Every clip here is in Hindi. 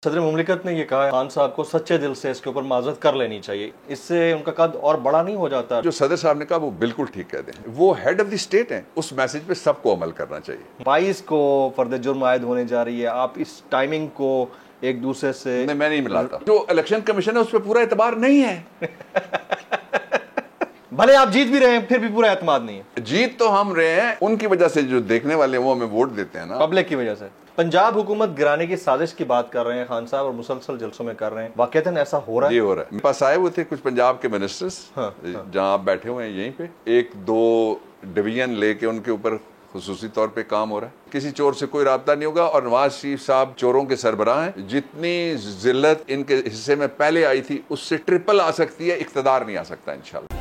सदर मुमलिकत ने ये कहा खान साहब को सच्चे दिल से इसके ऊपर माजरत कर लेनी चाहिए, इससे उनका कद और बड़ा नहीं हो जाता। जो सदर साहब ने कहा वो बिल्कुल ठीक कहते हैं, वो हेड ऑफ द स्टेट हैं, उस मैसेज पे सबको अमल करना चाहिए। 22 को फर्द जुर्म आयद होने जा रही है, आप इस टाइमिंग को एक दूसरे से मैं नहीं मिलाता। जो इलेक्शन कमीशन है उस पर पूरा एतबार नहीं है। भले आप जीत भी रहे हैं फिर भी पूरा एतमाद नहीं है। जीत तो हम रहे हैं, उनकी वजह से जो देखने वाले हैं वो हमें वोट देते हैं ना, पब्लिक की वजह से। पंजाब हुकूमत गिराने की साजिश की बात कर रहे हैं खान साहब और मुसलसल जलसों में कर रहे हैं, वाकईतन ऐसा हो रहा है? ये हो रहा है। मेरे पास आए हुए थे कुछ पंजाब के मिनिस्टर्स, जहां आप बैठे हुए हैं यहीं पे, एक दो डिवीजन लेके उनके ऊपर खुसूसी तौर पे काम हो रहा है। किसी चोर से कोई राब्ता नहीं होगा और नवाज शरीफ साहब चोरों के सरबराह हैं। जितनी जिल्लत इनके हिस्से में पहले आई थी उससे ट्रिपल आ सकती है, इख्तदार नहीं आ सकता इंशाल्लाह।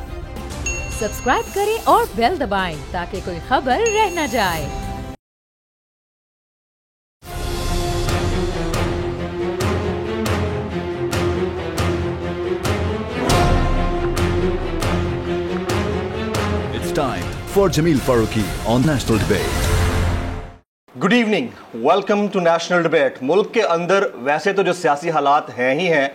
सब्सक्राइब करें और बेल दबाएं ताकि कोई खबर रह न जाए। It's time for Jameel Farooqi on National Debate. Good evening, welcome to national debate. मुल्क के अंदर वैसे तो जो सियासी हालात हैं ही हैं,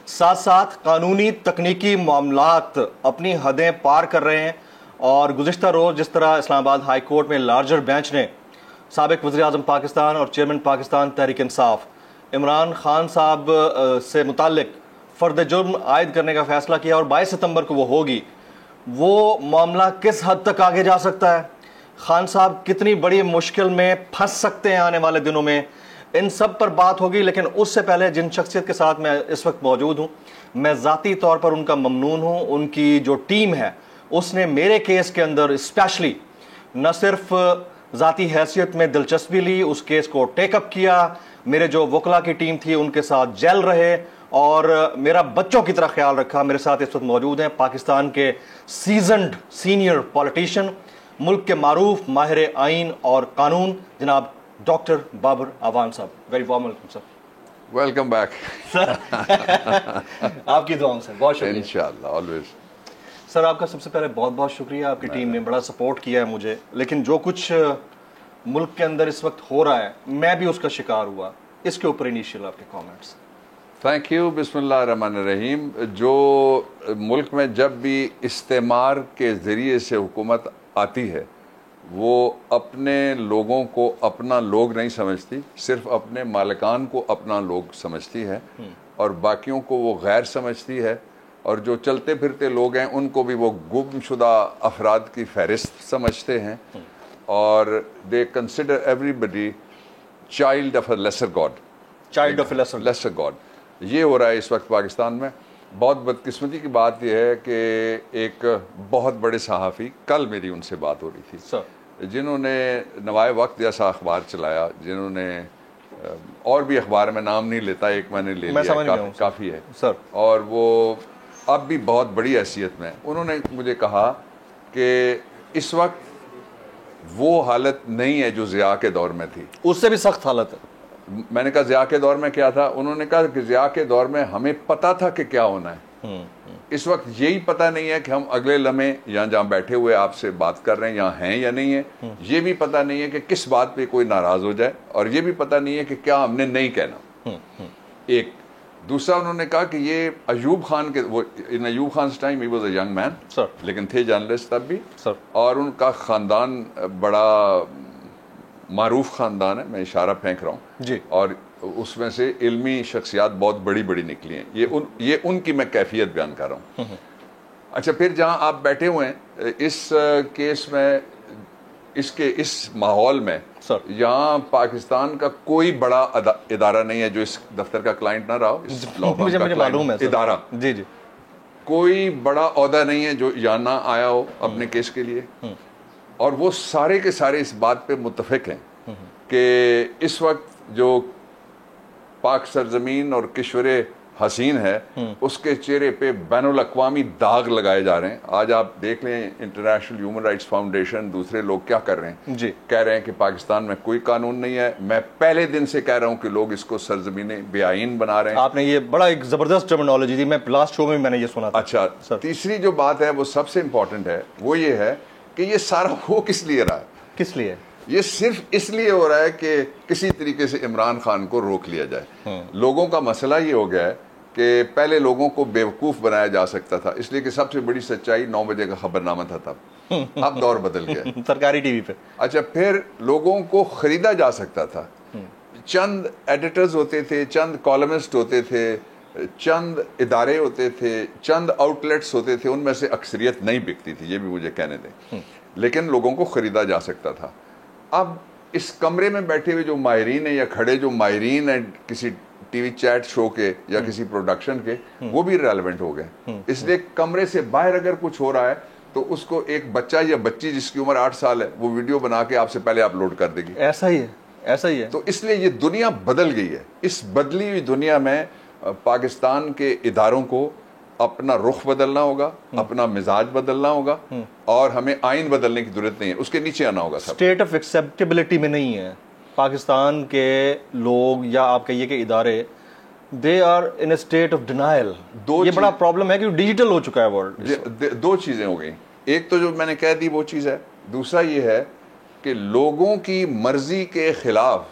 साथ साथ कानूनी तकनीकी मामलात अपनी हदें पार कर रहे हैं। और गुज़िश्ता रोज़ जिस तरह इस्लामाबाद हाई कोर्ट में लार्जर बेंच ने साबिक वज़ीर आज़म पाकिस्तान और चेयरमैन पाकिस्तान तहरीक इंसाफ इमरान खान साहब से मुताल्लिक फ़र्द जुर्म आयद करने का फ़ैसला किया और 22 सितंबर को वो होगी, वो मामला किस हद तक आगे जा सकता है, खान साहब कितनी बड़ी मुश्किल में फंस सकते हैं आने वाले दिनों में, इन सब पर बात होगी। लेकिन उससे पहले जिन शख्सियत के साथ मैं इस वक्त मौजूद हूँ, मैं ज़ाती तौर पर उनका ममनून हूँ। उनकी जो टीम है उसने मेरे केस के अंदर स्पेशली न सिर्फ ज़ाती हैसियत में दिलचस्पी ली, उस केस को टेकअप किया, मेरे जो वकला की टीम थी उनके साथ जल रहे और मेरा बच्चों की तरह ख्याल रखा। मेरे साथ इस वक्त मौजूद हैं पाकिस्तान के सीजनड सीनियर पॉलिटिशियन, मुल्क के मारूफ माहिर आइन और कानून, जनाब डॉक्टर बाबर अवान साहब। Very warm welcome sir. Welcome back sir. आपकी दुआओं से बहुत शुक्रिया। इंशाल्लाह, ऑलवेज। सर आपका सबसे पहले बहुत बहुत शुक्रिया, आपकी टीम ने बड़ा सपोर्ट किया है मुझे। लेकिन जो कुछ मुल्क के अंदर इस वक्त हो रहा है, मैं भी उसका शिकार हुआ, इसके ऊपर इनिशियल आपके कमेंट्स। Thank you. बिस्मिल्लाहिर्रहमानिर्रहीम। जो मुल्क में जब भी इस्तेमार के ज़रिए से हुकूमत आती है, वो अपने लोगों को अपना लोग नहीं समझती, सिर्फ अपने मालिकान को अपना लोग समझती है और बाकियों को वो गैर समझती है। और जो चलते फिरते लोग हैं उनको भी वो गुमशुदा अफराद की फहरिस्त समझते हैं और they consider everybody child of a lesser God, child of a lesser God. ये हो रहा है इस वक्त पाकिस्तान में। बहुत बदकिस्मती की बात यह है कि एक बहुत बड़े सहाफ़ी, कल मेरी उनसे बात हो रही थी सर, जिन्होंने नवाए वक्त जैसा अखबार चलाया, जिन्होंने और भी अखबार में नाम नहीं लेता, एक मैंने ले लिया, काफ़ी है सर, और वो अब भी बहुत बड़ी हैसियत में। उन्होंने मुझे कहा कि इस वक्त वो हालत नहीं है जो ज़िया के दौर में थी, उससे भी सख्त हालत है। मैंने कहा ज़िया के दौर में क्या था? उन्होंने कहा कि ज़िया के दौर में हमें पता था कि क्या होना है। इस वक्त यही पता नहीं है कि हम अगले लम्हे यहाँ जहाँ बैठे हुए आपसे बात कर रहे हैं यहाँ हैं या नहीं है। ये भी पता नहीं है कि किस बात पे कोई नाराज़ हो जाए और ये भी पता नहीं है कि क्या हमने नहीं कहना। एक दूसरा उन्होंने कहा कि ये अयूब खान के, वो in Ayub Khan time he was a young man sir, लेकिन थे जर्नलिस्ट तब भी सर, और उनका ख़ानदान बड़ा मारूफ ख़ानदान है, मैं इशारा फेंक रहा हूँ जी, और उसमें से इल्मी शख्सियात बहुत बड़ी बड़ी निकली हैं। ये उनकी मैं कैफियत बयान कर रहा हूँ। अच्छा, फिर जहाँ आप बैठे हुए हैं इस केस में, इस माहौल में सर, यहाँ पाकिस्तान का कोई बड़ा इदारा नहीं है जो इस दफ्तर का क्लाइंट ना रहा हो। इस मुझे मालूम है इदारा, जी जी, कोई बड़ा ओहदा नहीं है जो यहाँ ना आया हो अपने केस के लिए। और वो सारे के सारे इस बात पे मुत्तफिक हैं कि इस वक्त जो पाक सरजमीन और किश्वरे हसीन है उसके चेहरे पे बैनुल अक़वामी दाग लगाए जा रहे हैं। आज आप देख लें, इंटरनेशनल ह्यूमन राइट्स फाउंडेशन, दूसरे लोग क्या कर रहे हैं जी, कह रहे हैं कि पाकिस्तान में कोई कानून नहीं है। मैं पहले दिन से कह रहा हूं कि लोग इसको सरजमीन बेआईन बना रहे हैं। आपने ये बड़ा एक जबरदस्त टर्मिनोलॉजी दी, मैं लास्ट शो में मैंने ये सुना था। अच्छा सर, तीसरी जो बात है वो सबसे इंपॉर्टेंट है, वो ये है कि ये सारा हो किस लिए रहा है? किस लिए? ये सिर्फ इसलिए हो रहा है कि किसी तरीके से इमरान खान को रोक लिया जाए। लोगों का मसला ये हो गया है कि पहले लोगों को बेवकूफ़ बनाया जा सकता था, इसलिए कि सबसे बड़ी सच्चाई 9 बजे का खबरनामा था तब। अब दौर बदल गया सरकारी टीवी पे। अच्छा, फिर लोगों को खरीदा जा सकता था। चंद एडिटर्स होते थे, चंद कॉलमिस्ट होते थे, चंद इदारे होते थे, चंद आउटलेट्स होते थे, उनमें से अक्सरियत नहीं बिकती थी, ये भी मुझे कहने दें, लेकिन लोगों को खरीदा जा सकता था। अब इस कमरे में बैठे हुए जो माहिरीन है या खड़े जो माहिरीन है किसी टीवी चैट शो के या किसी प्रोडक्शन के, वो भी रेलेवेंट हो गए। इसलिए कमरे से बाहर अगर कुछ हो रहा है तो उसको एक बच्चा या बच्ची जिसकी उम्र 8 साल है वो वीडियो बना के आपसे पहले अपलोड कर देगी। ऐसा ही है, ऐसा ही है। तो इसलिए ये दुनिया बदल गई है। इस बदली हुई दुनिया में पाकिस्तान के इदारों को अपना रुख बदलना होगा, अपना मिजाज बदलना होगा, और हमें आइन बदलने की जरूरत नहीं है, उसके नीचे आना होगा। स्टेट ऑफ एक्सेप्टेबिलिटी में नहीं है पाकिस्तान के लोग, या आप कहिए कि इदारे, they are in a state of denial. ये बड़ा प्रॉब्लम है कि डिजिटल हो चुका है वर्ल्ड। दो चीजें हो गई, एक तो जो मैंने कह दी वो चीज है, दूसरा ये है कि लोगों की मर्जी के खिलाफ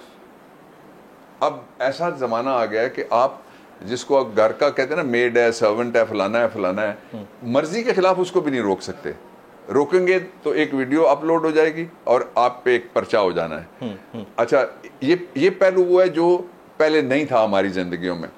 अब ऐसा जमाना आ गया है कि आप जिसको आप घर का कहते हैं ना, मेड है, सर्वेंट है, फलाना है, फलाना है, मर्जी के खिलाफ उसको भी नहीं रोक सकते। रोकेंगे तो एक वीडियो अपलोड हो जाएगी और आप पे एक पर्चा हो जाना है। अच्छा, ये पहलू वो है जो पहले नहीं था हमारी जिंदगियों में।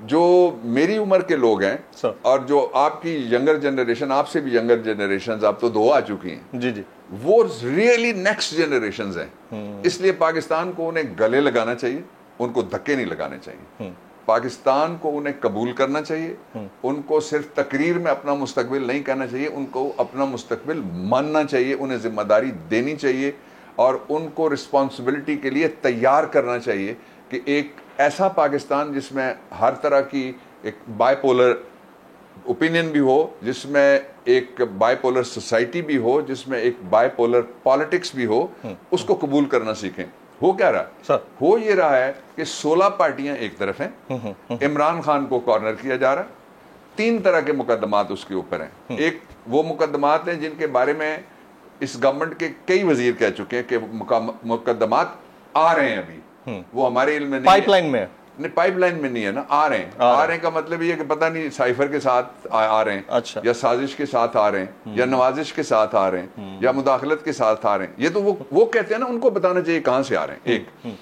जो मेरी उम्र के लोग हैं और जो आपकी यंगर जनरेशन, आपसे भी यंगर जनरेशन, आप तो 2 आ चुकी हैं जी जी, वो रियली नेक्स्ट जनरेशन हैं। इसलिए पाकिस्तान को उन्हें गले लगाना चाहिए, उनको धक्के नहीं लगाने चाहिए। पाकिस्तान को उन्हें कबूल करना चाहिए, उनको सिर्फ तकरीर में अपना मुस्तकबिल नहीं कहना चाहिए, उनको अपना मुस्तकबिल मानना चाहिए, उन्हें जिम्मेदारी देनी चाहिए और उनको रिस्पॉन्सिबिलिटी के लिए तैयार करना चाहिए कि एक ऐसा पाकिस्तान जिसमें हर तरह की एक बायपोलर ओपिनियन भी हो, जिसमें एक बायपोलर सोसाइटी भी हो, जिसमें एक बायपोलर पॉलिटिक्स भी हो, उसको कबूल करना सीखें। हो क्या रहा सर? हो ये रहा है कि 16 पार्टियां एक तरफ हैं, इमरान खान को कॉर्नर किया जा रहा है, 3 तरह के मुकदमात उसके ऊपर हैं। एक वो मुकदमात हैं जिनके बारे में इस गवर्नमेंट के कई वजीर कह चुके हैं कि मुकदमात आ रहे हैं, अभी वो हमारे इल्म में नहीं, पाइपलाइन में नहीं, पाइपलाइन में नहीं है ना, आ रहे हैं। आ रहे हैं का मतलब ये कि पता नहीं साइफर के साथ आ रहे हैं, अच्छा, या साजिश के साथ आ रहे हैं, या नवाजिश के साथ आ रहे हैं, या मुदाखलत के साथ आ रहे हैं। ये तो वो कहते हैं ना, उनको बताना चाहिए कहां से आ रहे हैं, एक।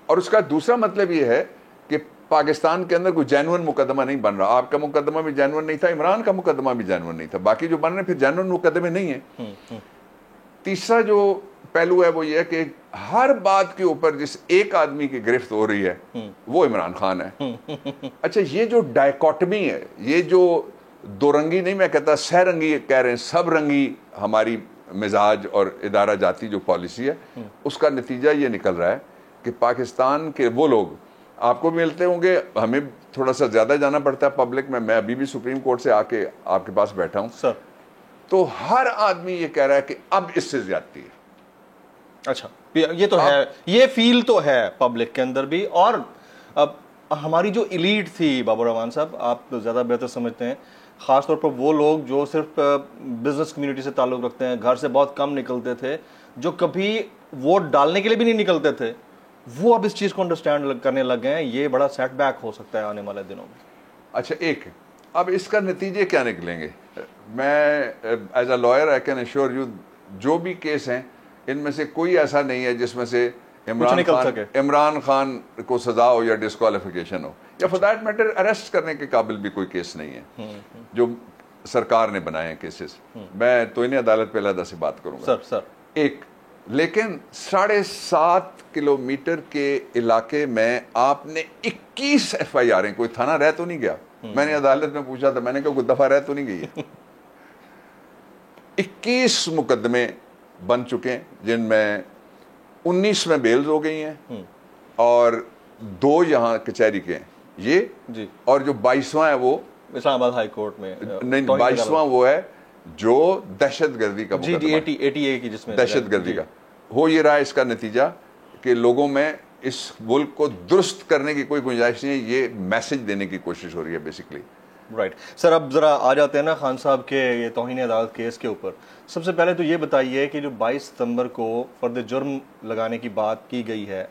और उसका दूसरा मतलब ये है कि पाकिस्तान के अंदर कोई जेन्युइन मुकदमा नहीं बन रहा। आपका मुकदमा भी जेन्युइन नहीं था, इमरान का मुकदमा भी जेन्युइन नहीं था, बाकी जो बन रहे फिर जेन्युइन मुकदमे नहीं है। तीसरा जो पहलू है वो ये है कि हर बात के ऊपर जिस एक आदमी की गिरफ्त हो रही है वो इमरान खान है। अच्छा, ये जो डायकोटमी है, ये जो दो रंगी नहीं, मैं कहता सहरंगी कह रहे हैं, सब रंगी हमारी मिजाज और इदारा जाती जो पॉलिसी है, उसका नतीजा ये निकल रहा है कि पाकिस्तान के वो लोग आपको भी मिलते होंगे, हमें थोड़ा सा ज्यादा जाना पड़ता है पब्लिक में, मैं अभी भी सुप्रीम कोर्ट से आके आपके पास बैठा हूं सर, तो हर आदमी ये कह रहा है कि अब इससे ज्यादती है। अच्छा, ये तो है, ये फील तो है पब्लिक के अंदर भी। और अब हमारी जो इलीट थी बाबर रहमान साहब, आप तो ज़्यादा बेहतर समझते हैं, ख़ासतौर पर वो लोग जो सिर्फ बिजनेस कम्युनिटी से ताल्लुक़ रखते हैं, घर से बहुत कम निकलते थे, जो कभी वोट डालने के लिए भी नहीं निकलते थे, वो अब इस चीज़ को अंडरस्टैंड करने लग गए हैं। ये बड़ा सेटबैक हो सकता है आने वाले दिनों में। अच्छा, एक अब इसका नतीजे क्या निकलेंगे? मैं as a lawyer I can assure you, जो भी केस हैं इनमें से कोई ऐसा नहीं है जिसमें से इमरान खान को सजा हो या डिस्क्वालिफिकेशन हो, या फॉर दैट मैटर अरेस्ट करने के काबिल भी कोई केस नहीं है जो सरकार ने बनाए हैं केसेस। मैं तो इन्हें अदालत पे अलग से बात करूंगा सर। एक, लेकिन 7.5 किलोमीटर के इलाके में आपने 21 FIR हैं, कोई थाना रह तो नहीं गया? मैंने अदालत में पूछा था, मैंने कहा कोई दफा रह तो नहीं गई है? 21 मुकदमे बन चुके हैं, जिनमें 19 में बेल्स हो गई हैं और 2 यहाँ कचहरी के हैं ये जी, और जो 22वां है वो इस्लामाबाद हाई कोर्ट में नहीं, 22वां वो है जो दहशतगर्दी का जी जी, 80A की, जिसमें दहशतगर्दी का हो। ये रहा इसका नतीजा कि लोगों में इस मुल्क को दुरुस्त करने की कोई गुंजाइश नहीं है, ये मैसेज देने की कोशिश हो रही है बेसिकली। राइट सर, अब ज़रा आ जाते हैं ना खान साहब के ये तौहीन अदालत केस के ऊपर। सबसे पहले तो ये बताइए कि जो 22 सितंबर को फर्द जुर्म लगाने की बात की गई है,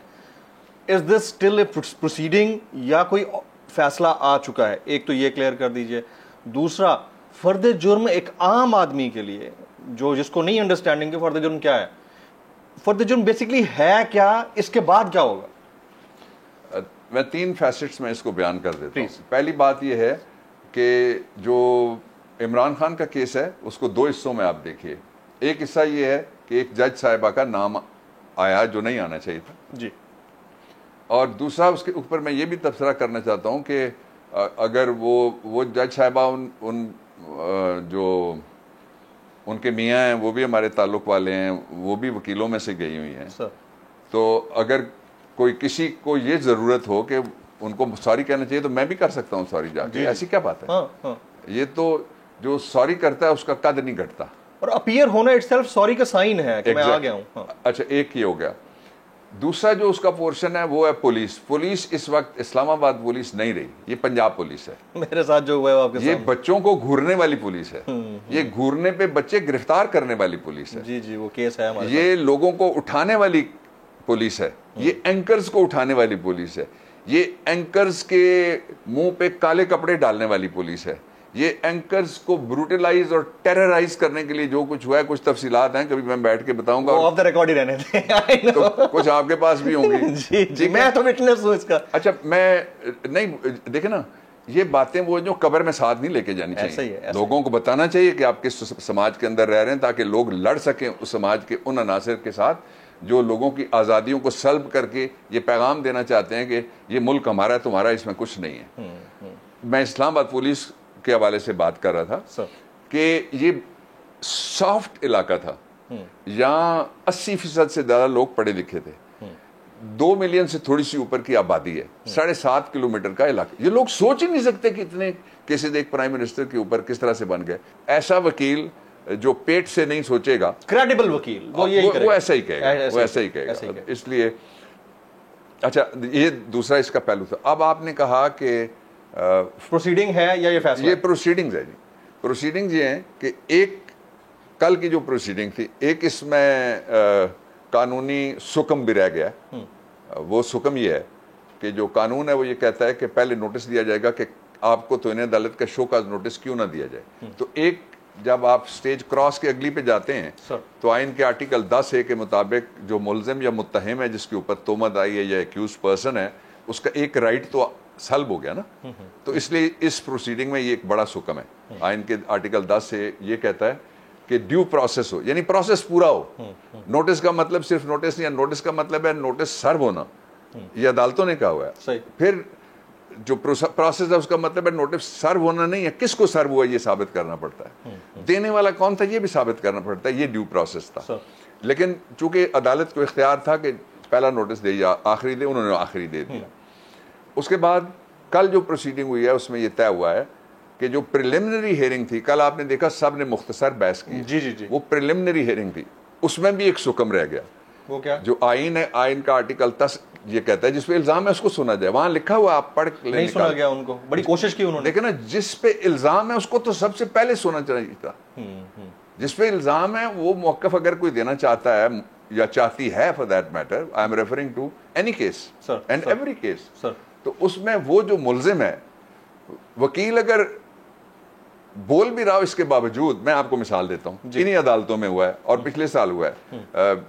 is this still a proceeding या कोई फैसला आ चुका है? एक तो ये क्लियर कर दीजिए। दूसरा, फर्द जुर्म एक आम आदमी के लिए जो जिसको नहीं अंडरस्टैंडिंग कि फर्द जुर्म क्या है, फर्द जुर्म बेसिकली है क्या, इसके बाद क्या होगा? मैं 3 फैसेट्स में इसको बयान कर देता हूँ। पहली बात यह है कि जो इमरान खान का केस है उसको 2 हिस्सों में आप देखिए। एक हिस्सा ये है कि एक जज साहिबा का नाम आया जो नहीं आना चाहिए था जी, और दूसरा उसके ऊपर मैं ये भी तबसरा करना चाहता हूँ कि अगर वो जज साहिबा उन जो उनके मियाँ हैं वो भी हमारे ताल्लुक़ वाले हैं, वो भी वकीलों में से गई हुई हैं सर। तो अगर कोई किसी को ये ज़रूरत हो कि उनको सॉरी कहना चाहिए तो मैं भी कर सकता हूँ सॉरी जाके, ऐसी क्या बात है? हाँ। ये तो जो सॉरी करता है उसका कद नहीं घटता, और अपीयर होना इटसेल्फ सॉरी का साइन है कि मैं आ गया हूँ। हाँ। अच्छा, एक ही हो गया। दूसरा जो उसका पोर्शन है वो है पुलिस इस वक्त इस्लामाबाद पुलिस नहीं रही, ये पंजाब पुलिस है। मेरे साथ जो हुआ है वो आपके ये सामने। बच्चों को घूरने वाली पुलिस है, ये घूरने पे बच्चे गिरफ्तार करने वाली पुलिस है। जी, वो केस है हमारे ये लोगों को उठाने वाली पुलिस है, ये एंकर्स को उठाने वाली पुलिस है, ये एंकर्स के मुंह पे काले कपड़े डालने वाली पुलिस है, ये एंकर्स को ब्रूटलाइज और टेरराइज करने के लिए जो कुछ हुआ है, कुछ तफसीलात हैं, कभी मैं बैठ के बताऊंगा। वो ऑफ द रिकॉर्ड ही रहने थे। तो कुछ आपके पास भी होंगी। जी, मैं तो विटनेस हूं इसका। अच्छा, मैं नहीं, देखे ना, ये बातें वो जो कब्र में साथ नहीं लेके जानी ऐसा ही चाहिए। है, लोगों को बताना चाहिए कि आप किस समाज के अंदर रह रहे हैं, ताकि लोग लड़ सकें उस समाज के उन अनासर के साथ जो लोगों की आज़ादियों को सल्ब करके ये पैगाम देना चाहते हैं कि ये मुल्क हमारा है, तुम्हारा इसमें कुछ नहीं है। मैं इस्लामाबाद पुलिस के हवाले से बात कर रहा था कि ये सॉफ्ट इलाका था, यहाँ 80% से ज़्यादा लोग पढ़े लिखे थे, 2 मिलियन से थोड़ी सी ऊपर की आबादी है, 7.5 किलोमीटर का इलाका। ये लोग सोच ही नहीं सकते कि इतने केसेस एक प्राइम मिनिस्टर के ऊपर किस तरह से बन गए। ऐसा वकील जो पेट से नहीं सोचेगा, क्रेडिबल वकील, वो ऐसा ही कहेगा, इसलिए अच्छा, ये दूसरा इसका पहलू था। अब आपने कहा कि प्रोसीडिंग है या ये फैसला? ये प्रोसीडिंग्स है जी। प्रोसीडिंग्स ये हैं कि एक कल की जो प्रोसीडिंग थी, एक इसमें कानूनी सुकम भी रह गया। वो सुकम ये है कि जो कानून है वो ये कहता है कि पहले नोटिस दिया जाएगा कि आपको तो इन्हें अदालत का शो का नोटिस क्यों ना दिया जाए। तो एक जब आप स्टेज क्रॉस के अगली पे जाते हैं तो आइन के आर्टिकल 10A के मुताबिक जो मुलजिम या मुत्तहिम है, जिसके ऊपर तोहमत आई है या एक्यूज पर्सन है, उसका एक राइट तो सल्ब हो गया ना। तो इसलिए इस प्रोसीडिंग में ये एक बड़ा सुकम है। आइन के आर्टिकल 10 से ये कहता है कि ड्यू प्रोसेस हो, यानी प्रोसेस पूरा हो। नोटिस का मतलब सिर्फ नोटिस नहीं है, नोटिस का मतलब है नोटिस सर्व होना। ये अदालतों ने कहा हुआ है। फिर जो प्रोसेस है उसका मतलब है नोटिस सर्व होना नहीं है, किसको सर्व हुआ ये साबित करना पड़ता है, देने वाला कौन था ये भी साबित करना पड़ता है। ये ड्यू प्रोसेस था। लेकिन चूंकि अदालत को इख्तियार था कि पहला नोटिस दे या आखिरी दे, उन्होंने आखिरी दे दिया। उसके बाद कल जो प्रोसीडिंग हुई है उसमें यह तय हुआ है कि जो प्रिलिमिनरी हियरिंग थी, कल आपने देखा सब ने मुख्तसर बहस की। जी। वो प्रिलिमिनरी हियरिंग थी, उसमें भी एक सुकम रह गया। वो क्या? जो आइन है, आइन का आर्टिकल 10 ये कहता है जिस पे इल्जाम है उसको सुना जाए। वहां लिखा हुआ, आप पढ़ ले, नहीं सुना गया उनको, बड़ी कोशिश की उन्होंने। देखा ना, जिस पे इल्जाम है उसको तो सबसे पहले सुना चाहिए था। जिस पे इल्जाम है वो मौकफ अगर कोई देना चाहता है या चाहती है, for that matter, I am referring to any case and every case, तो उसमें वो जो मुलजिम है, वकील अगर बोल भी रहा हो इसके बावजूद, मैं आपको मिसाल देता हूं, इन्हीं अदालतों में हुआ है और पिछले साल हुआ है।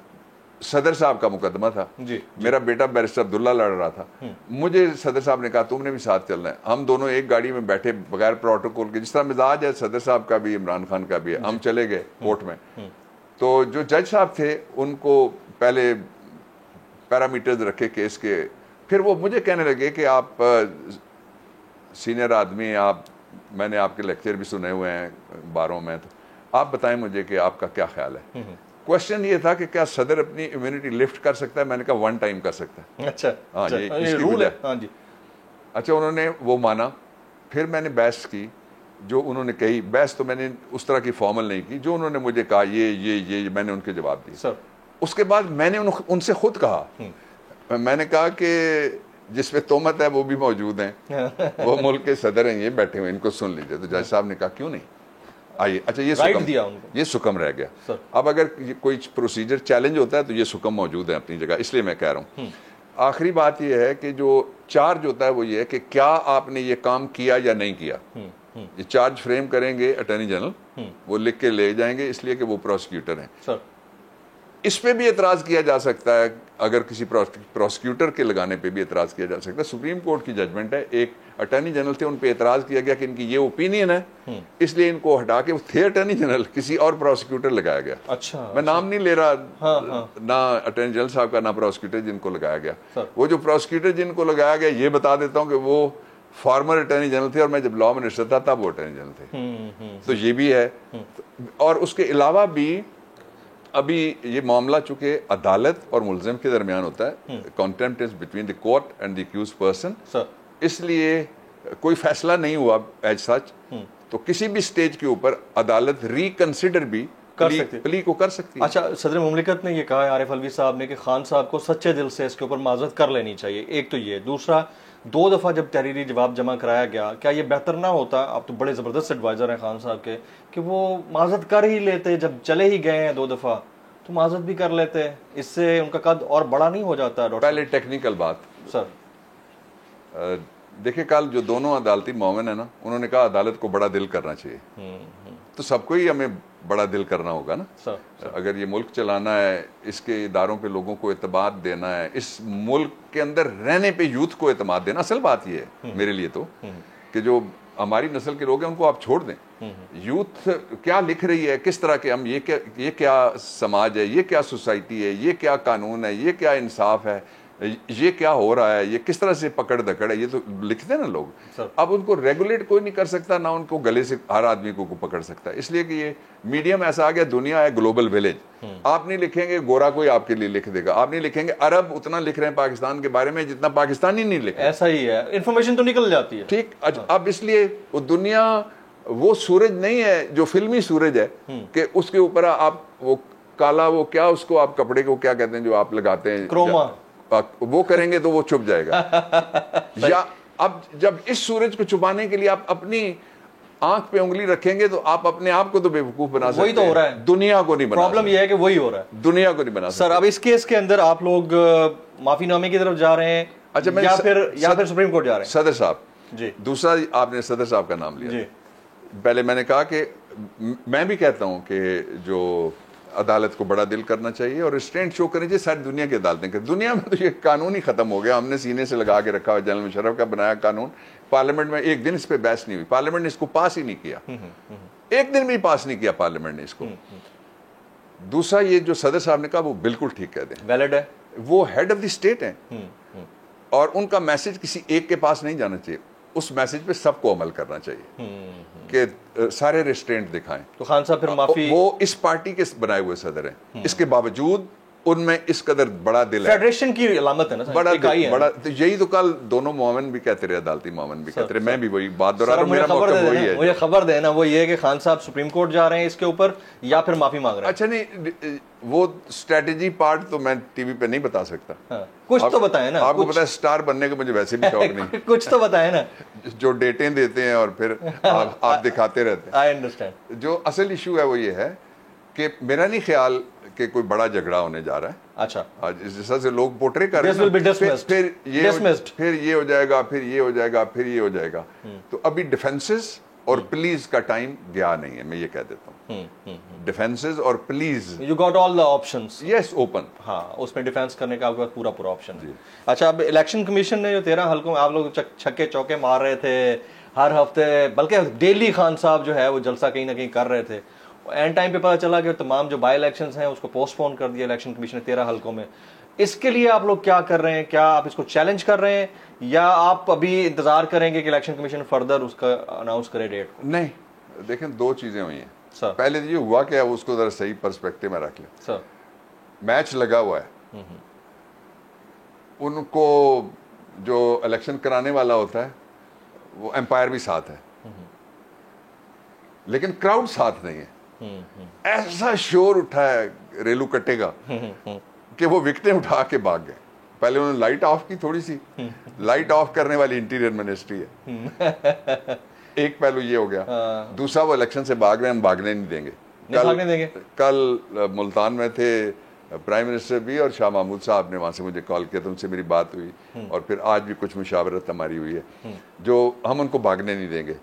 सदर साहब का मुकदमा था जी, मेरा बेटा बैरिस्टर अब्दुल्ला लड़ रहा था। मुझे सदर साहब ने कहा तुमने भी साथ चलना है। हम दोनों एक गाड़ी में बैठे बगैर प्रोटोकॉल के, जिस तरह मिजाज है सदर साहब का भी, इमरान खान का भी है, हम चले गए कोर्ट में। तो जो जज साहब थे उनको पहले पैरामीटर्स रखे केस के, फिर वो मुझे कहने लगे कि आप सीनियर आदमी, आप, मैंने आपके लेक्चर भी सुने हुए हैं बारों में, तो आप बताएं मुझे कि आपका क्या ख्याल है। क्वेश्चन ये था कि क्या सदर अपनी इम्यूनिटी लिफ्ट कर सकता है? मैंने कहा 1 टाइम कर सकता है। अच्छा, हाँ, ये रूल है। हाँ जी। अच्छा, उन्होंने वो माना। फिर मैंने बहस की, जो उन्होंने कही, बहस तो मैंने उस तरह की फॉर्मल नहीं की, जो उन्होंने मुझे कहा ये मैंने उनके जवाब दिए। उसके बाद मैंने उनसे खुद कहा, मैंने कहा कि जिसपे तोहमत है वो भी मौजूद हैं, वो मुल्क के सदर हैं, ये बैठे हुए, इनको सुन लीजिए। तो जज साहब ने कहा क्यों नहीं आइए। अच्छा ये राइट सुकम दिया उनको। ये सुकम रह गया। सर। अब अगर कोई प्रोसीजर चैलेंज होता है तो ये सुकम मौजूद है अपनी जगह, इसलिए मैं कह रहा हूँ। आखिरी बात ये है कि जो चार्ज होता है वो ये है कि क्या आपने ये काम किया या नहीं किया। ये चार्ज फ्रेम करेंगे अटॉर्नी जनरल, वो लिख के ले जाएंगे, इसलिए कि वो प्रोसिक्यूटर हैं। सर इस पे भी एतराज़ किया जा सकता है, अगर किसी प्रोसिक्यूटर के लगाने पे भी एतराज़ किया जा सकता है। सुप्रीम कोर्ट की जजमेंट है, एक अटॉर्नी जनरल थे, उन पे एतराज़ किया गया कि इनकी ये ओपिनियन है, इसलिए इनको हटा के थे अटॉर्नी जनरल, किसी और प्रोसिक्यूटर लगाया गया। अच्छा, मैं नाम नहीं ले रहा, हाँ। ना अटॉर्नी जनरल साहब का, ना प्रोसिक्यूटर जिनको लगाया गया। सर। वो जो प्रोसिक्यूटर जिनको लगाया गया, ये बता देता हूँ कि वो फॉर्मर अटॉर्नी जनरल थे, और मैं जब लॉ मिनिस्टर था तब वो अटॉर्नी जनरल थे। तो ये भी है। और उसके अलावा भी अभी ये मामला चूंकि अदालत और मुलजिम के दरमियान होता है, contempt is between the court and the accused person, इसलिए कोई फैसला नहीं हुआ एज सच, तो किसी भी स्टेज के ऊपर अदालत रिकंसिडर भी प्ली को कर सकती है। अच्छा, सदर मुमलिकत ने ये कहा है आरिफ अलवी साहब ने कि खान साहब को सच्चे दिल से इसके ऊपर माजरत कर लेनी चाहिए। एक तो ये, दूसरा 2 दफ़ा जब तहरीरी जवाब जमा कराया गया, क्या ये बेहतर ना होता, आप तो बड़े ज़बरदस्त एडवाइज़र हैं खान साहब के, कि वो माजरत कर ही लेते, जब चले ही गए हैं 2 दफ़ा तो माजरत भी कर लेते, इससे उनका कद और बड़ा नहीं हो जाता। पहले टेक्निकल बात सर, देखिए कल जो दोनों अदालती मामले हैं ना, उन्होंने कहा अदालत को बड़ा दिल करना चाहिए, तो सबको ही हमें बड़ा दिल करना होगा ना। सर। अगर ये मुल्क चलाना है, इसके इदारों पे लोगों को एतमाद देना है, इस मुल्क के अंदर रहने पे यूथ को एतमाद देना, असल बात ये है मेरे लिए तो, कि जो हमारी नस्ल के लोग हैं उनको आप छोड़ दें, यूथ क्या लिख रही है, किस तरह के हम, ये क्या समाज है, ये क्या सोसाइटी है, ये क्या कानून है, ये क्या इंसाफ है, ये क्या हो रहा है, ये किस तरह से पकड़ दकड़ है, ये तो लिखते हैं ना लोग। अब उनको रेगुलेट कोई नहीं कर सकता, ना उनको गले से हर आदमी को पकड़ सकता है, इसलिए कि ये मीडियम ऐसा आ गया, दुनिया है ग्लोबल विलेज। आप नहीं लिखेंगे गोरा कोई आपके लिए लिख देगा, आप नहीं लिखेंगे अरब उतना लिख रहे हैं पाकिस्तान के बारे में जितना पाकिस्तानी नहीं लिख, ऐसा ही है, इंफॉर्मेशन तो निकल जाती है। ठीक। अब इसलिए वो दुनिया वो सूरज नहीं है जो फिल्मी सूरज है कि उसके ऊपर आप वो काला, वो क्या उसको आप कपड़े को क्या कहते हैं जो आप लगाते हैं, क्रोमा, वो करेंगे तो वो छुप जाएगा। या अब जब इस सूरज को छुपाने के लिए आप अपनी आंख पे उंगली रखेंगे तो आप अपने आप को तो बेवकूफ बना सकते हैं, वही तो हो रहा है, दुनिया को नहीं बना। प्रॉब्लम यह है कि वही हो रहा है, दुनिया को नहीं बना सर। अब इस केस के अंदर आप लोग माफीनामे की तरफ जा रहे हैं, अच्छा, या फिर सुप्रीम कोर्ट जा रहे हैं? सदर साहब जी, दूसरा आपने सदर साहब का नाम लिया जी। पहले मैंने कहा कि मैं भी कहता हूं कि जो अदालत को बड़ा दिल करना चाहिए और रिस्ट्रेंट शो करनी चाहिए, सारी दुनिया की अदालतें कर। दुनिया में तो ये कानून ही खत्म हो गया, हमने सीने से लगा के रखा हुआ, जनरल मुशर्रफ का बनाया कानून, पार्लियामेंट में एक दिन इस पर बहस नहीं हुई, पार्लियामेंट ने इसको पास ही नहीं किया, एक दिन भी पास नहीं किया पार्लियामेंट ने इसको। दूसरा ये जो सदर साहब ने कहा वो बिल्कुल ठीक कहते हैं, वैलिड है, वो हेड ऑफ द स्टेट हैं और उनका मैसेज किसी एक के पास नहीं जाना चाहिए, उस मैसेज पे सबको अमल करना चाहिए कि सारे रिस्ट्रेंट दिखाएं। तो खान साहब फिर माफी, वो इस पार्टी के बनाए हुए सदर हैं, इसके बावजूद उनमें इस कदर बड़ा दिल है, फेडरेशन की अलामत है ना, बड़ा तो यही तो कल दोनों मोमिन भी कहते रहे, अदालती मोमिन भी कहते रहे, मैं भी वही बात दोहरा रहा हूं, मेरा मौक़िफ़ वही है। मुझे खबर देना वो ये है कि खान साहब सुप्रीम कोर्ट जा रहे हैं इसके ऊपर या फिर माफी मांग रहे हैं। अच्छा नहीं, वो स्ट्रेटेजी पार्ट तो मैं टीवी पे नहीं बता सकता। कुछ तो बताएं ना, आपको पता है स्टार बनने का मुझे वैसे भी शौक नहीं। कुछ तो बताएं ना, जो डेटें देते हैं और फिर आप दिखाते रहते हैं। I understand. जो असल इशू है वो ये है कि मेरा नहीं ख्याल कि कोई बड़ा झगड़ा होने जा रहा है। अच्छा, जिस तरह से लोग पोर्ट्रे कर रहे हैं, फिर ये हो जाएगा, फिर ये हो जाएगा, फिर ये हो जाएगा। तो अभी डिफेंसेस और प्लीज का टाइम गया नहीं है, मैं ये कह देता हूँ। डिफेंसेस और please, you got all the options. Yes, open. हाँ, उसमें डिफेंस करने का आपके पास पूरा ऑप्शन है। अच्छा, अब इलेक्शन कमीशन ने जो 13 हल्कों में आप लोग छक्के चौके मार रहे थे हर हफ्ते, बल्कि डेली खान साहब जो है वो जलसा कहीं ना कहीं कर रहे थे, एंड टाइम पे पता चला कि तमाम जो बाई इलेक्शंस हैं उसको पोस्टपोन कर दिया इलेक्शन कमीशन ने 13 हल्कों में। इसके लिए आप लोग क्या कर रहे हैं? क्या आप इसको चैलेंज कर रहे हैं या आप अभी इंतजार करेंगे कि इलेक्शन कमीशन फर्दर उसका अनाउंस करे डेट को? नहीं, देखें दो चीजें हुई हैं सर। पहले ये हुआ क्या, उसको जरा सही पर्सपेक्टिव में रख ले सर। मैच लगा हुआ है, उनको जो इलेक्शन कराने वाला होता है वो एम्पायर भी साथ है, लेकिन क्राउड साथ नहीं है। ऐसा शोर उठा है रेलू कटेगा कि वो विकेटें उठा के भाग गए। पहले उन्होंने लाइट ऑफ की थोड़ी सी, लाइट ऑफ करने वाली इंटीरियर मिनिस्ट्री है। एक पहलू ये हो गया। दूसरा, वो इलेक्शन से भाग रहे हैं, हम भागने नहीं देंगे। कल मुल्तान में थे प्राइम मिनिस्टर भी और शाह महमूद साहब ने वहाँ से मुझे कॉल किया, तो उनसे मेरी बात हुई और फिर आज भी कुछ मुशावरत हमारी हुई है जो हम उनको भागने नहीं देंगे,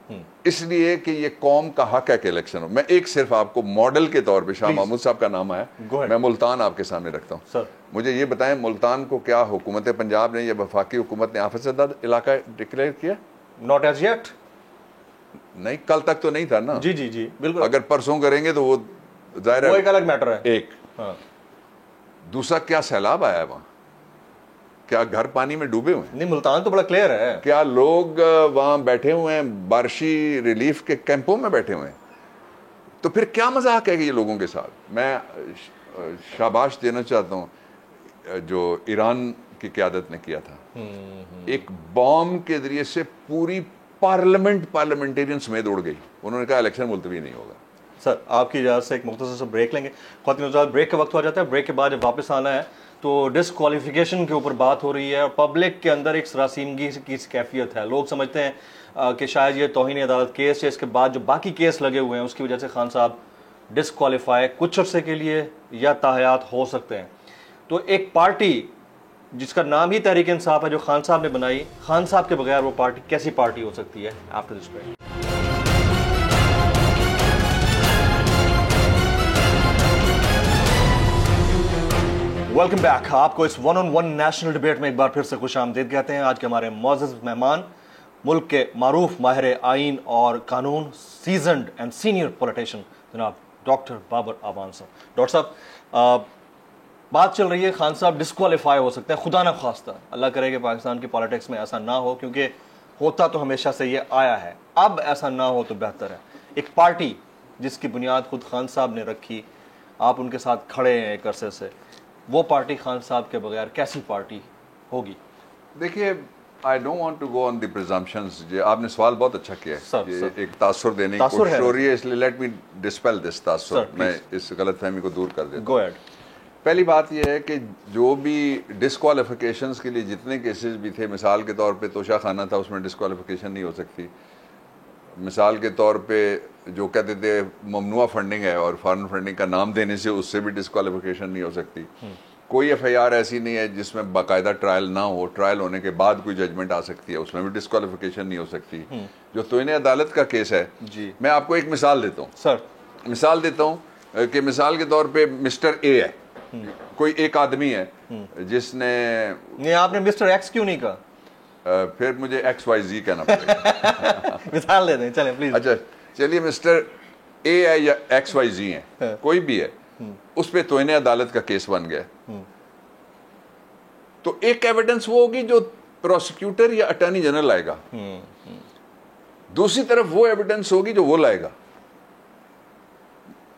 इसलिए कि ये कौम का हक है कि इलेक्शन हो। मैं एक सिर्फ आपको मॉडल के तौर पे, शाह महमूद साहब का नाम है, मैं मुल्तान आपके सामने रखता हूँ। मुझे ये बताएं, मुल्तान को क्या हुकूमत पंजाब ने या वफाकी हुकूमत ने आफत ज़दा इलाका डिक्लेयर किया? Not as yet. नहीं, कल तक तो नहीं था ना। जी जी जी बिल्कुल। अगर परसों करेंगे तो वो जाहिर है एक अलग मैटर है। एक दूसरा, क्या सैलाब आया है वहाँ? क्या घर पानी में डूबे हुए हैं? नहीं, मुल्तान तो बड़ा क्लियर है। क्या लोग वहाँ बैठे हुए हैं, बारिशी रिलीफ के कैंपों में बैठे हुए हैं? तो फिर क्या मजाक है कि ये लोगों के साथ? मैं शाबाश देना चाहता हूँ जो ईरान की क़यादत ने किया था, एक बॉम्ब के जरिए से पूरी पार्लियामेंटेरियन समेत उड़ गई। उन्होंने कहा इलेक्शन मुलतवी नहीं होगा। सर, आपकी इजाज़त से एक मुख्तसर सा ब्रेक लेंगे। ख़वातीन, ब्रेक का वक्त हो जाता है। ब्रेक के बाद जब वापस आना है तो डिस्क्वालिफिकेशन के ऊपर बात हो रही है और पब्लिक के अंदर एक सरासीमगी की कैफियत है। लोग समझते हैं कि शायद ये तौहीन अदालत केस है, इसके बाद जो बाकी केस लगे हुए हैं उसकी वजह से खान साहब डिस्क्वालीफाई कुछ अर्से के लिए या ताहयात हो सकते हैं। तो एक पार्टी जिसका नाम ही तहरीक इंसाफ है, जो खान साहब ने बनाई, खान साहब के बगैर वो पार्टी कैसी पार्टी हो सकती है? After this break. Welcome back. आपको इस 1-on-1 नेशनल डिबेट में एक बार फिर से खुश आमदीद कहते हैं। आज के हमारे मौजूद मेहमान मुल्क के मारूफ माहिर आइन और कानून, सीजनड एंड सीनियर पॉलिटिशियन जनाब डॉक्टर बाबर अवान साहब। डॉक्टर साहब, बात चल रही है खान साहब डिस्क्वालीफाई हो सकते हैं, खुदा ना खास्ता, अल्लाह करे कि पाकिस्तान की पॉलिटिक्स में ऐसा ना हो, क्योंकि होता तो हमेशा से ये आया है, अब ऐसा ना हो तो बेहतर है। एक पार्टी जिसकी बुनियाद खुद खान साहब ने रखी, आप उनके साथ खड़े हैं एक अरसे से, वो पार्टी खान साहब के बगैर कैसी पार्टी होगी? देखिए, I don't want to go on the presumptions. ये आपने सवाल बहुत अच्छा किया है। सर, एक तासुर देने की कोशिश हो रही है, इसलिए लेट मी डिस्पेल दिस तासुर। मैं इस गलतफहमी को दूर कर देता हूं। Go ahead. पहली बात यह है कि जो भी डिस्क्वालिफिकेशंस के लिए जितने केसेस भी थे, मिसाल के तौर पे तोशा खाना था, उसमें डिस्क्वालिफिकेशन नहीं हो सकती। मिसाल के तौर पे जो कहते थे ममनुआ फंडिंग है और फॉरेन फंडिंग का नाम देने से उससे भी डिस्क्वालिफिकेशन नहीं हो सकती। कोई FIR ऐसी नहीं है जिसमें बाकायदा ट्रायल ना हो, ट्रायल होने के बाद कोई जजमेंट आ सकती है, उसमें भी डिस्क्वालिफिकेशन नहीं हो सकती। जो तौहीन अदालत का केस है जी, मैं आपको एक मिसाल देता हूँ। सर, मिसाल देता हूँ कि मिसाल के तौर पे मिस्टर A है, कोई एक आदमी है जिसने, नहीं आपने मिस्टर X क्यों नहीं कहा? फिर मुझे XYZ कहना पड़ेगा। मिसाल दे दें, चलें प्लीज। अच्छा चलिए, मिस्टर A है या XYZ है, कोई भी है, उस पे तौहीन अदालत का केस बन गया, तो एक एविडेंस वो होगी जो प्रोसिक्यूटर या अटॉर्नी जनरल लाएगा, दूसरी तरफ वो एविडेंस होगी जो वो लाएगा।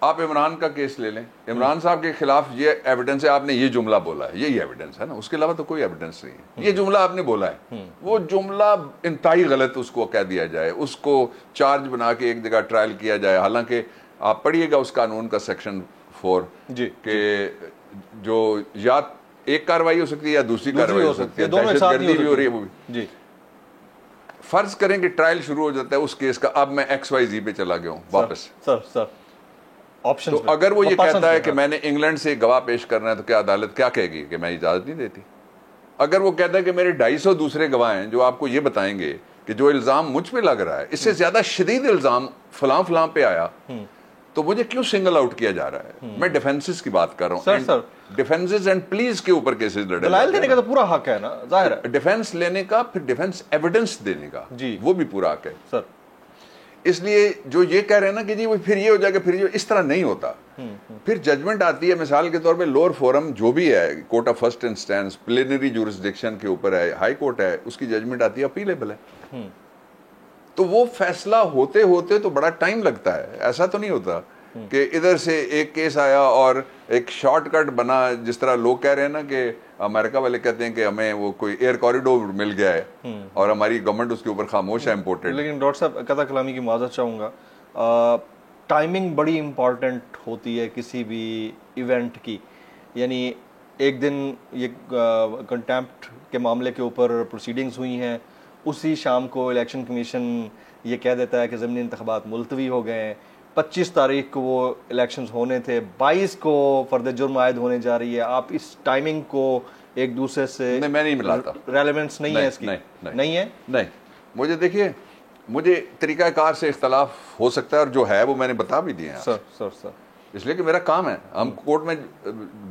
आप इमरान का केस ले लें, इमरान साहब के खिलाफ ये एविडेंस है, आपने ये जुमला बोला है, यही एविडेंस है ना, उसके अलावा तो कोई एविडेंस नहीं है। ये जुमला आपने बोला है, वो जुमला इंतहाई गलत उसको कह दिया जाए, उसको चार्ज बना के एक जगह ट्रायल किया जाए। हालांकि आप पढ़िएगा उस कानून का सेक्शन 4 जी कि जो या एक कार्रवाई हो सकती है या दूसरी कार्रवाई हो सकती है, दहशतगर्दी भी हो रही है वो भी जी। फर्ज करें कि ट्रायल शुरू हो जाता है उस केस का, अब मैं XYZ पे चला गया हूँ वापस। सर ऑप्शन, तो अगर वो ये कहता है कि मैंने इंग्लैंड से गवाह पेश करना है, तो क्या अदालत क्या कहेगी कि मैं इजाजत नहीं देती? अगर वो कहता है कि मेरे 250 दूसरे गवाह हैं जो आपको ये बताएंगे कि जो इल्जाम मुझ पे लग रहा है इससे ज्यादा शदीद इल्जाम फलां फलां पे आया, तो मुझे क्यों सिंगल आउट किया जा रहा है? मैं डिफेंसेस की बात कर रहा हूँ, डिफेंसेस एंड प्लीज के ऊपर केसेस लड़े। दलाइल देने का तो पूरा हक है ना, जाहिर है। डिफेंस लेने का, फिर डिफेंस एविडेंस देने का जी, वो भी पूरा हक है सर। इसलिए जो ये कह रहे हैं ना कि जी वो फिर ये हो जाएगा, फिर ये, इस तरह नहीं होता। फिर जजमेंट आती है, मिसाल के तौर पे लोअर फोरम जो भी है, court of first instance, plenary jurisdiction के ऊपर है, हाई कोर्ट है, उसकी जजमेंट आती है, अपीलेबल है। तो वो फैसला होते होते तो बड़ा टाइम लगता है। ऐसा तो नहीं होता कि इधर से एक केस आया और एक शॉर्टकट बना, जिस तरह लोग कह रहे हैं ना कि अमेरिका वाले कहते हैं कि हमें वो कोई एयर कॉरिडोर मिल गया है और हमारी गवर्नमेंट उसके ऊपर खामोश है, इम्पोर्टेड। लेकिन डॉक्टर साहब, कथा कलामी की माजरत चाहूँगा, टाइमिंग बड़ी इंपॉर्टेंट होती है किसी भी इवेंट की। यानी एक दिन ये कंटेम्प्ट के मामले के ऊपर प्रोसीडिंग्स हुई हैं, उसी शाम को इलेक्शन कमीशन ये कह देता है कि ज़मीनी इंतखाबात मुलतवी हो गए हैं। 25 तारीख को वो इलेक्शंस होने थे, 22 को फर्द जुर्म आयद होने जा रही है। आप इस टाइमिंग को एक दूसरे से नहीं, मैं नहीं मिलाता। रेलेवेंस नहीं है इसकी? नहीं है। नहीं, मुझे देखिए, मुझे तरीक़ाकार से इख्तलाफ हो सकता है और जो है वो मैंने बता भी दिए हैं सर इसलिए कि मेरा काम है। हम कोर्ट में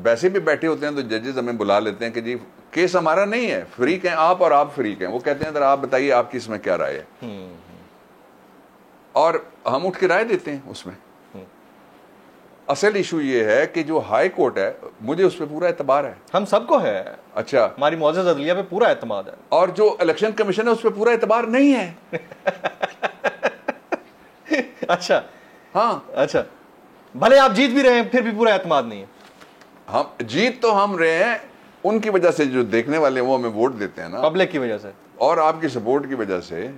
वैसे भी बैठे होते हैं तो जजेस हमें बुला लेते हैं कि जी केस हमारा नहीं है, फ्रीक हैं आप और आप फ्रीक हैं। वो कहते हैं आप बताइए आपकी इसमें क्या राय है, और हम उठ के राय देते हैं उसमें। असल इशू ये है कि जो हाई कोर्ट है, मुझे उस पर पूरा एतबार है। हम सबको है। अच्छा, हमारी मौजूदा अदलिया पे पूरा एतमाद है। और जो इलेक्शन कमीशन है उस पर पूरा एतबार नहीं है। अच्छा, हाँ, अच्छा, भले आप जीत भी रहे हैं फिर भी पूरा एतमाद नहीं है। हम जीत तो हम रहे हैं उनकी वजह से, जो देखने वाले वो हमें वोट देते हैं ना, पब्लिक की वजह से और आपकी सपोर्ट की वजह से।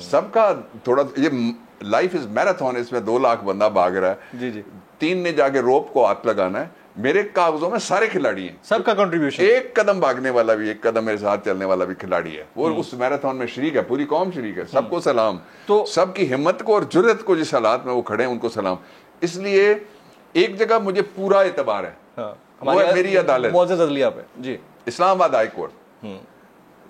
सबका थोड़ा, ये लाइफ इज मैराथन, इसमें 2 लाख बंदा भाग रहा है। जी जी। 3 ने जाके रोप को हाथ लगाना है। मेरे कागजों में सारे खिलाड़ी हैं, सबका कंट्रीब्यूशन। एक कदम भागने वाला भी, एक कदम मेरे साथ चलने वाला भी खिलाड़ी है। वो उस मैराथन में शरीक है, पूरी कौम शरीक है। सबको सलाम। तो सबकी हिम्मत को और जुर्रत को, जिस हालात में वो खड़े हैं, उनको सलाम। इसलिए एक जगह मुझे पूरा एतबार है, वो है मेरी अदालत मौजूदा अदलिया पे। जी, Islamabad high court.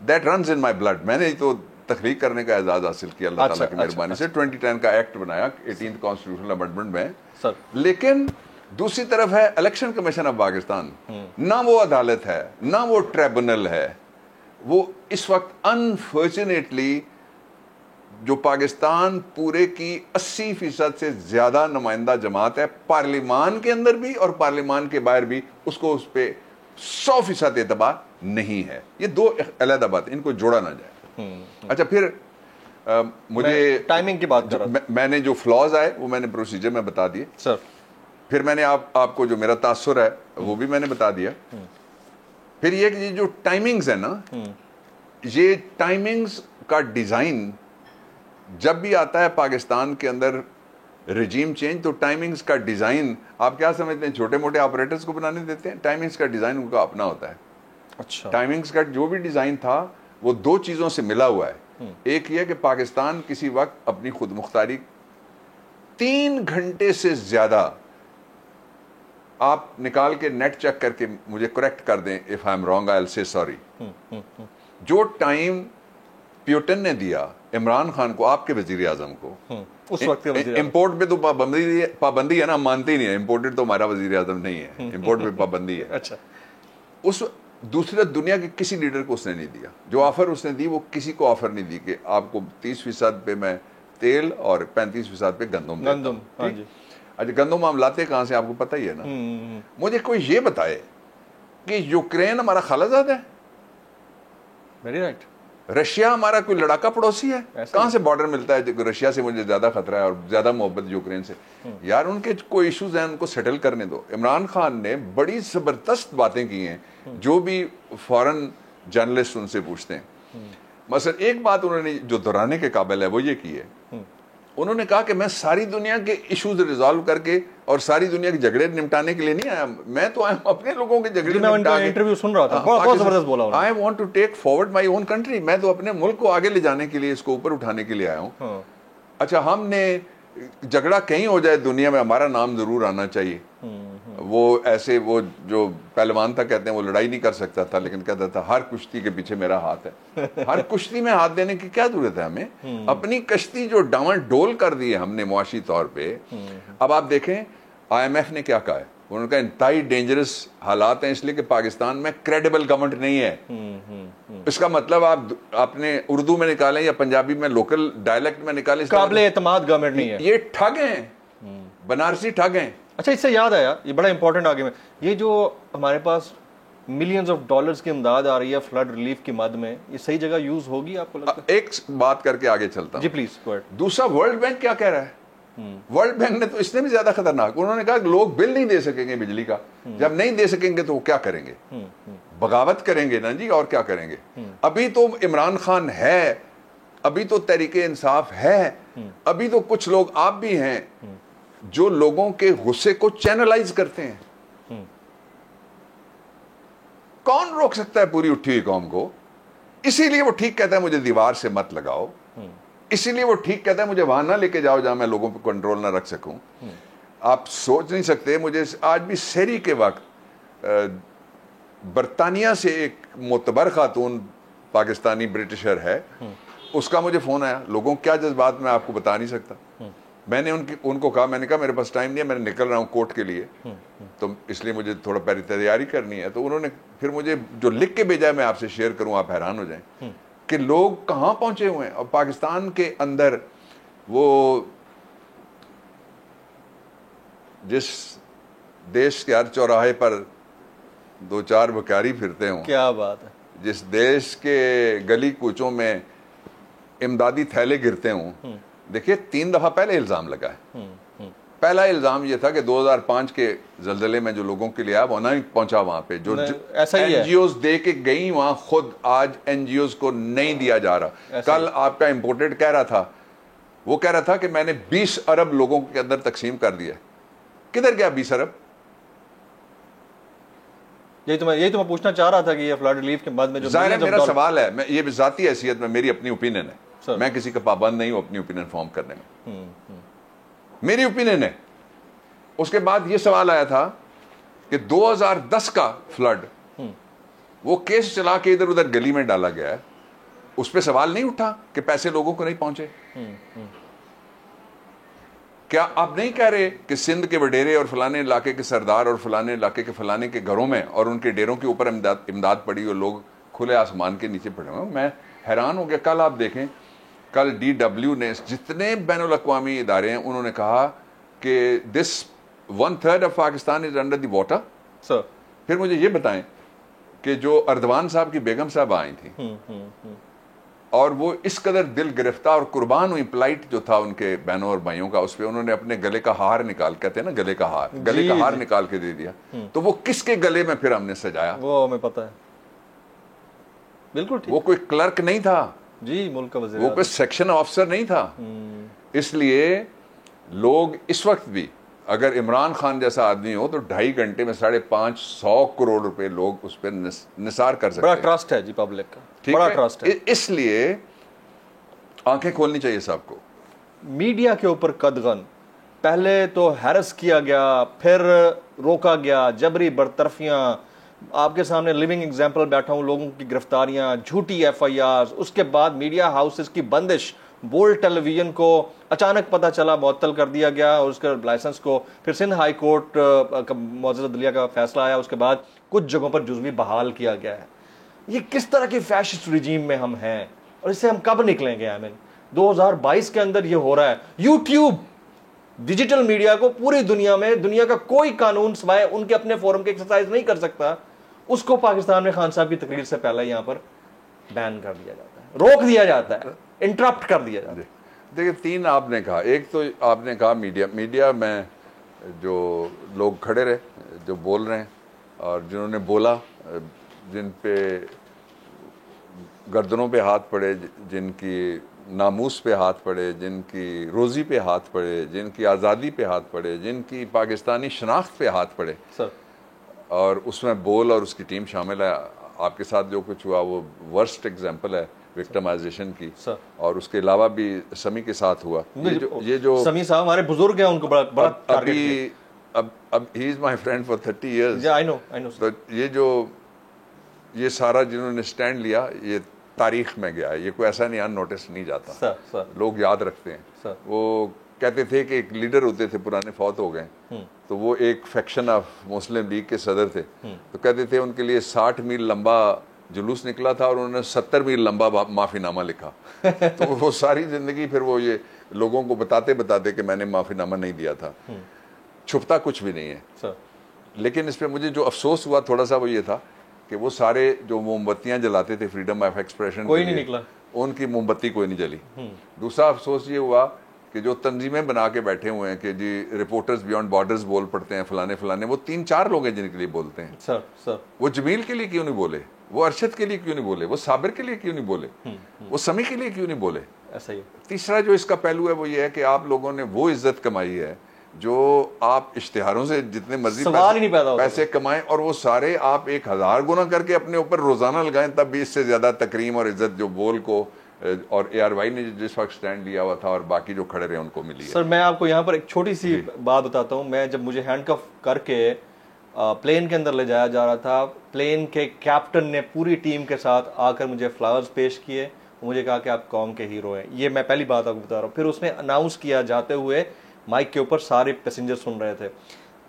That runs in my blood. मैंने तो तख्लीक करने का एजाज हासिल किया अल्लाह ताला की मेहरबानी से। 2010 का एक्ट बनाया 18th कॉन्स्टिट्यूशनल अमेंडमेंट में सर। लेकिन दूसरी तरफ है इलेक्शन कमीशन ऑफ पाकिस्तान। ना वो अदालत है, ना वो ट्रिब्यूनल है। वो इस वक्त अनफॉर्चुनेटली जो पाकिस्तान पूरे की 80% से ज्यादा नुमाइंदा जमात है, पार्लिमान के अंदर भी और पार्लिमान के बाहर भी, उसको उस पर 100% एतबार नहीं है। ये 2 अलग बात, इनको जोड़ा ना जाए। अच्छा, फिर मुझे टाइमिंग की बात कर रहा था। मैंने जो फ्लॉज आए वो मैंने प्रोसीजर में बता दिए सर। फिर मैंने आपको जो मेरा तासुर है वो भी मैंने बता दिया। फिर ये कि जो टाइमिंग्स है ना, ये टाइमिंग्स का डिजाइन जब भी आता है पाकिस्तान के अंदर रिजीम चेंज, तो टाइमिंग्स का डिजाइन आप क्या समझते हैं, छोटे मोटे ऑपरेटर्स को बनाने देते हैं? टाइमिंग्स का डिजाइन उनका अपना होता है। अच्छा। टाइमिंग्स का जो भी डिजाइन था वो 2 चीजों से मिला हुआ है। एक ये कि पाकिस्तान किसी वक्त अपनी खुद मुख्तारी 3 घंटे से ज्यादा, आप निकाल के नेट चेक करके मुझे करेक्ट कर दें if I am wrong, I will say sorry. जो टाइम प्यूटन ने दिया इमरान खान को, आपके वजीर आजम को, उस वक्त इंपोर्ट पे तो पाबंदी है ना, मानते ही नहीं है। इंपोर्टेड तो हमारा वजीर आजम नहीं है, इंपोर्ट पे पाबंदी है। अच्छा। उस दूसरे दुनिया के किसी लीडर को उसने नहीं दिया। जो ऑफर उसने दी वो किसी को ऑफर नहीं दी कि आपको 30% पे मैं तेल और 35% पे गंदम। हाँ जी। अच्छा, गंदम हम लाते कहाँ से, आपको पता ही है ना। मुझे कोई ये बताए कि यूक्रेन हमारा खालाजादा है, वेरी राइट, रशिया हमारा कोई लड़ाका पड़ोसी है, कहां से बॉर्डर मिलता है? रशिया से मुझे ज्यादा खतरा है और ज्यादा मोहब्बत यूक्रेन से। यार उनके कोई इश्यूज हैं, उनको सेटल करने दो। इमरान खान ने बड़ी जबरदस्त बातें की हैं, जो भी फॉरेन जर्नलिस्ट उनसे पूछते हैं। मसलन एक बात उन्होंने जो दोहराने के काबिल है वो ये की है, उन्होंने कहा कि मैं सारी दुनिया के इश्यूज रिजॉल्व करके और सारी दुनिया के झगड़े निपटाने के लिए नहीं आया, मैं तो आया अपने लोगों के झगड़े निपटा के। इंटरव्यू सुन रहा था, बहुत जबरदस्त बोला उन्होंने। I want to take forward my own country, मैं तो अपने मुल्क को आगे ले जाने के लिए, इसको ऊपर उठाने के लिए आया हूँ। अच्छा, हमने झगड़ा कहीं हो जाए दुनिया में, हमारा नाम जरूर आना चाहिए। वो ऐसे, वो जो पहलवान था कहते हैं, वो लड़ाई नहीं कर सकता था लेकिन कहता था हर कुश्ती के पीछे मेरा हाथ है। हर कुश्ती में हाथ देने की क्या जरूरत है हमें? अपनी कश्ती जो डावाडोल कर दी है हमने मुआशी तौर पे। अब आप देखें IMF ने क्या कहा है, उन्होंने कहा इंतहाई डेंजरस हालात हैं इसलिए कि पाकिस्तान में क्रेडिबल गवर्नमेंट नहीं है। इसका मतलब आप अपने उर्दू में निकालें या पंजाबी में, लोकल डायलेक्ट में निकालें, काबिले एतमाद गवर्नमेंट नहीं है। ये ठग हैं, बनारसी ठग हैं। अच्छा, इससे याद आया, ये बड़ा इंपॉर्टेंट आर्गुमेंट, ये जो हमारे पास मिलियंस ऑफ डॉलर्स की इमदाद आ रही है फ्लड रिलीफ की मद में, ये सही जगह यूज होगी आपको लगता है? एक बात करके आगे चलता हूं। जी प्लीज गो अहेड। दूसरा, वर्ल्ड बैंक क्या कह रहा है? वर्ल्ड बैंक ने तो इसने भी ज्यादा खतरनाक, उन्होंने कहा लोग बिल नहीं दे सकेंगे बिजली का, जब नहीं दे सकेंगे तो वो क्या करेंगे? बगावत करेंगे ना जी, और क्या करेंगे? अभी तो इमरान खान है, अभी तो तहरीके इंसाफ है, अभी तो कुछ लोग आप भी हैं जो लोगों के गुस्से को चैनलाइज करते हैं। कौन रोक सकता है पूरी उठी हुई कौम को? इसीलिए वो ठीक कहता है मुझे दीवार से मत लगाओ, इसीलिए वो ठीक कहता है मुझे वहां ना लेके जाओ जहां मैं लोगों पर कंट्रोल ना रख सकूं। आप सोच नहीं सकते, मुझे आज भी सहरी के वक्त बरतानिया से एक मोतबर खातून पाकिस्तानी ब्रिटिशर है, उसका मुझे फ़ोन आया। लोगों क्या जज्बात मैं आपको बता नहीं सकता। मैंने उनको कहा, मैंने कहा मेरे पास टाइम नहीं है, मैं निकल रहा हूँ कोर्ट के लिए, तो इसलिए मुझे थोड़ा पहले तैयारी करनी है। तो उन्होंने फिर मुझे जो लिख के भेजा है मैं आपसे शेयर करूँ, आप हैरान हो जाएं कि लोग कहाँ पहुँचे हुए हैं। और पाकिस्तान के अंदर वो जिस देश के हर चौराहे पर 2-4 भिखारी फिरते हों, क्या बात है, जिस देश के गली कूचों में इमदादी थैले गिरते हों। देखिए 3 दफा पहले इल्जाम लगा है। पहला इल्जाम यह था कि 2005 के जलजले में जो लोगों के लिए आया वो नहीं पहुंचा वहां पे, जो ऐसा ही है। एनजीओज दे के गई वहां, खुद आज एनजीओज को नहीं दिया जा रहा। कल आपका इंपोर्टेड कह रहा था, वो कह रहा था कि मैंने 20 अरब लोगों के अंदर तकसीम कर दिया। किधर गया 20 अरब? यही तो मैं पूछना चाह रहा था कि ये फ्लड रिलीफ के बाद में जो मेरा सवाल है, मैं ये जाती हैसियत में मेरी अपनी ओपिनियन है, मैं किसी का पाबंद नहीं हूं अपनी ओपिनियन फॉर्म करने में, मेरी ओपिनियन है। उसके बाद ये सवाल आया था कि 2010 का फ्लड, वो केस चला के इधर उधर गली में डाला गया है, उस पर सवाल नहीं उठा कि पैसे लोगों को नहीं पहुंचे। क्या आप नहीं कह रहे कि सिंध के वडेरे और फलाने इलाके के सरदार और फलाने इलाके के फलाने के घरों में और उनके डेरों के ऊपर इमदाद पड़ी और लोग खुले आसमान के नीचे पड़े हुए? मैं हैरान हो गया। कल आप देखें, कल DW ने, जितने बैनुल अक़वामी इदारे हैं, उन्होंने कहा कि this 1/3 of Pakistan is under the water. Sir फिर मुझे ये बताएं कि जो अर्दवान साहब की बेगम साहब आई थी और वो इस कदर दिल गिरफ्तार और कुर्बान हुई, प्लाइट जो था उनके बहनों और भाइयों का, उस पर उन्होंने अपने गले का हार निकाल, कहते हैं ना गले का हार, गले का हार निकाल के दे दिया। तो वो किसके गले में फिर हमने सजाया? वो हमें पता है, बिल्कुल ठीक। वो कोई क्लर्क नहीं था जी, मुल्क का वज़ीर, वो कोई सेक्शन ऑफिसर नहीं था। इसलिए लोग इस वक्त भी, अगर इमरान खान जैसा आदमी हो तो 2.5 घंटे में 550 करोड़ रुपए लोग उस पर निसार कर सकते हैं। बड़ा ट्रस्ट है जी पब्लिक का, ठीक बड़ा है? ट्रस्ट है। इसलिए आंखें खोलनी चाहिए सबको। मीडिया के ऊपर कदगन, पहले तो हैरस किया गया, फिर रोका गया, जबरी बरतरफियां, आपके सामने लिविंग एग्जाम्पल बैठा हूं, लोगों की गिरफ्तारियां, झूठी FIRs, उसके बाद मीडिया हाउसेस की बंदिश, बोल्ड टेलीविजन को अचानक पता चला मुअत्तल कर दिया गया और उसके लाइसेंस को फिर सिंध हाई कोर्ट का मुअज़्ज़ज़ अदलिया का फैसला आया, उसके बाद कुछ जगहों पर जुज़वी बहाल किया गया है। ये किस तरह के फैशिस्ट रिजीम में हम हैं और इससे हम कब निकलेंगे? आई मीन 2022 के अंदर ये हो रहा है। यूट्यूब डिजिटल मीडिया को पूरी दुनिया में, दुनिया का कोई कानून सिवाय उनके अपने फोरम के एक्सरसाइज नहीं कर सकता, उसको पाकिस्तान में खान साहब की तकरीर से पहले यहां पर बैन कर दिया जाता है, रोक दिया जाता है, इंटरप्ट कर दिया जाता है। देखिए 3 आपने कहा। एक तो आपने कहा मीडिया में जो लोग खड़े रहे, जो बोल रहे हैं और जिन्होंने बोला, जिन पे गर्दनों पे हाथ पड़े, जिनकी नामूस पे हाथ पड़े, जिनकी रोज़ी पे हाथ पड़े, जिनकी आज़ादी पे हाथ पड़े, जिनकी पाकिस्तानी शनाख्त पे हाथ पड़े सर, और उसमें बोल और उसकी टीम शामिल है। आपके साथ जो कुछ हुआ वो वर्स्ट एग्जाम्पल है विक्टिमाइजेशन की सर। और उसके अलावा भी समी के साथ हुआ। ये जो समी साहब हमारे बुजुर्ग हैं, उनको बड़ा अभी अब he is my friend for 30 years. I know तो ये सारा जिन्होंने स्टैंड लिया, ये तारीख में गया है, ये कोई ऐसा नहीं अननोटिस नहीं जाता सर। लोग याद रखते हैं सर। वो कहते थे कि एक लीडर होते थे पुराने, फौत हो गए, तो वो एक फैक्शन ऑफ मुस्लिम लीग के सदर थे, तो कहते थे उनके लिए 60 मील लंबा जुलूस निकला था और उन्होंने 70 मील लंबा माफीनामा लिखा। तो वो सारी जिंदगी फिर वो ये लोगों को बताते बताते कि मैंने माफीनामा नहीं दिया था। छुपता कुछ भी नहीं है सर। लेकिन इस पर मुझे जो अफसोस हुआ थोड़ा सा वो ये था कि वो सारे जो मोमबत्तियां जलाते थे फ्रीडम ऑफ एक्सप्रेशन, कोई नहीं निकला, उनकी मोमबत्ती कोई नहीं जली। दूसरा अफसोस ये हुआ कि जो तंजीमें बना के बैठे हुए हैं कि जी रिपोर्टर्स बियॉन्ड बॉर्डर्स बोल पड़ते हैं, फलाने फलाने, वो 3-4 लोग हैं जिनके लिए बोलते हैं सर। वो जमील के लिए क्यों नहीं बोले? वो अरशद के लिए क्यों नहीं बोले? वो साबिर के लिए क्यों नहीं बोले? वो समी के लिए क्यों नहीं बोले? ऐसा ही। तीसरा जो इसका पहलू है वो ये है कि आप लोगों ने वो इज्जत कमाई है जो आप इश्तिहारों से जितने मर्जी सवाल ही नहीं पैदा होता पैसे कमाएं और वो सारे आप 1000 गुना करके अपने ऊपर रोजाना लगाएं, तब भी इससे ज्यादा तकरीम और इज्जत जो बोल को और ARY ने जिस वक्त स्टैंड लिया हुआ था और बाकी जो खड़े रहे उनको मिली है। सर मैं आपको यहाँ पर एक छोटी सी बात बताता हूँ। मैं जब मुझे हैंडकफ करके प्लेन के अंदर ले जाया जा रहा था, प्लेन के कैप्टन ने पूरी टीम के साथ आकर मुझे फ्लावर्स पेश किए, मुझे कहा कि आप कौम के हीरो हैं। ये मैं पहली बात आपको बता रहा हूँ। फिर उसने अनाउंस किया जाते हुए माइक के ऊपर, सारे पैसेंजर सुन रहे थे।